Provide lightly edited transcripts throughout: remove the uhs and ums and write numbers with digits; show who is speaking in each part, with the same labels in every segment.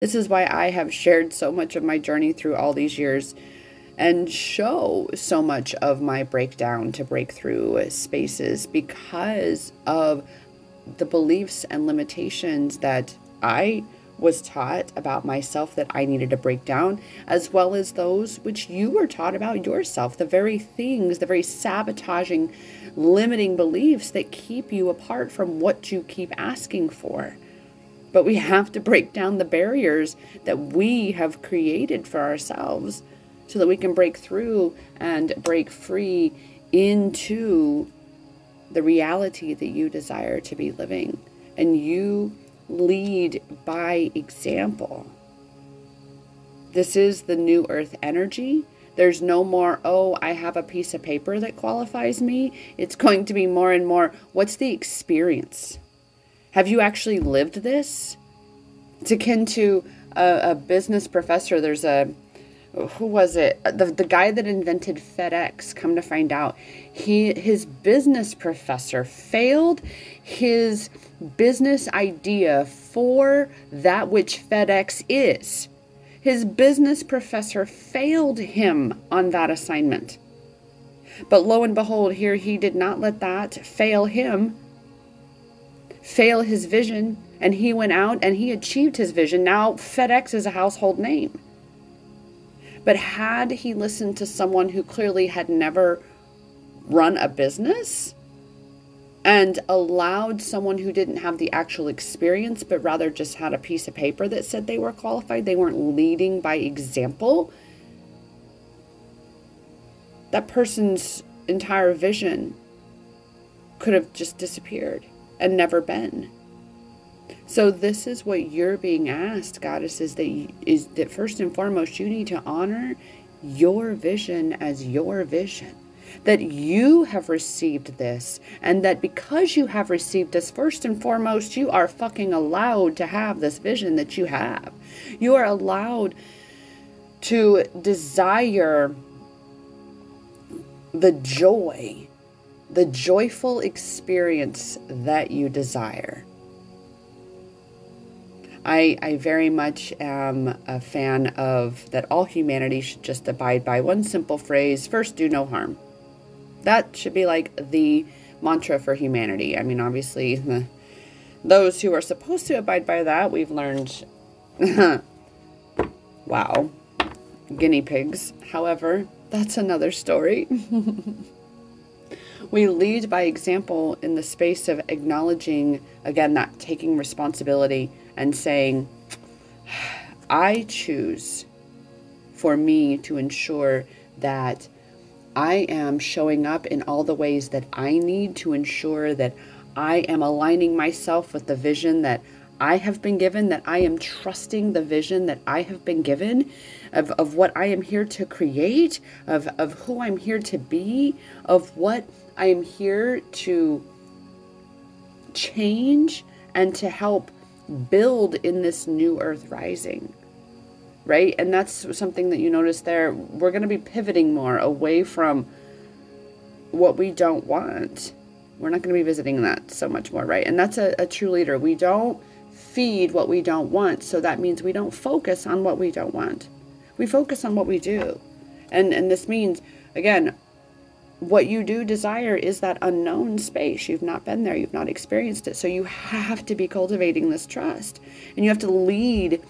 Speaker 1: This is why I have shared so much of my journey through all these years and show so much of my breakdown to breakthrough spaces, because of the beliefs and limitations that I was taught about myself that I needed to break down, as well as those which you were taught about yourself, the very things, the very sabotaging, limiting beliefs that keep you apart from what you keep asking for. But we have to break down the barriers that we have created for ourselves so that we can break through and break free into the reality that you desire to be living. And you lead by example. This is the new earth energy. There's no more, oh, I have a piece of paper that qualifies me. It's going to be more and more, what's the experience? Have you actually lived this? It's akin to a business professor. There's who was it? The guy that invented FedEx, come to find out, his business professor failed his business idea for that which FedEx is. His business professor failed him on that assignment. But lo and behold, here he did not let that fail him, fail his vision, and he went out and he achieved his vision. Now FedEx is a household name. But had he listened to someone who clearly had never run a business and allowed someone who didn't have the actual experience, but rather just had a piece of paper that said they were qualified, they weren't leading by example, that person's entire vision could have just disappeared and never been. So this is what you're being asked, goddesses, that first and foremost, you need to honor your vision as your vision. That you have received this, and that because you have received this, first and foremost, you are fucking allowed to have this vision that you have. You are allowed to desire the joy, the joyful experience that you desire. I very much am a fan of that all humanity should just abide by one simple phrase: first, do no harm. That should be like the mantra for humanity. I mean, obviously, those who are supposed to abide by that, we've learned, wow, guinea pigs. However, that's another story. We lead by example in the space of acknowledging, again, that taking responsibility and saying, I choose for me to ensure that I am showing up in all the ways that I need to ensure that I am aligning myself with the vision that I have been given, that I am trusting the vision that I have been given of what I am here to create, of who I'm here to be, of what I am here to change and to help build in this new earth rising, right? And that's something that you notice there. We're going to be pivoting more away from what we don't want. We're not going to be visiting that so much more, right? And that's a true leader. We don't feed what we don't want. So that means we don't focus on what we don't want. We focus on what we do. And this means, again, what you do desire is that unknown space. You've not been there. You've not experienced it. So you have to be cultivating this trust. And you have to lead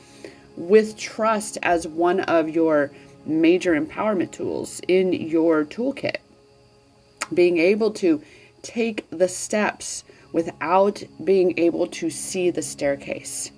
Speaker 1: with trust as one of your major empowerment tools in your toolkit. Being able to take the steps without being able to see the staircase.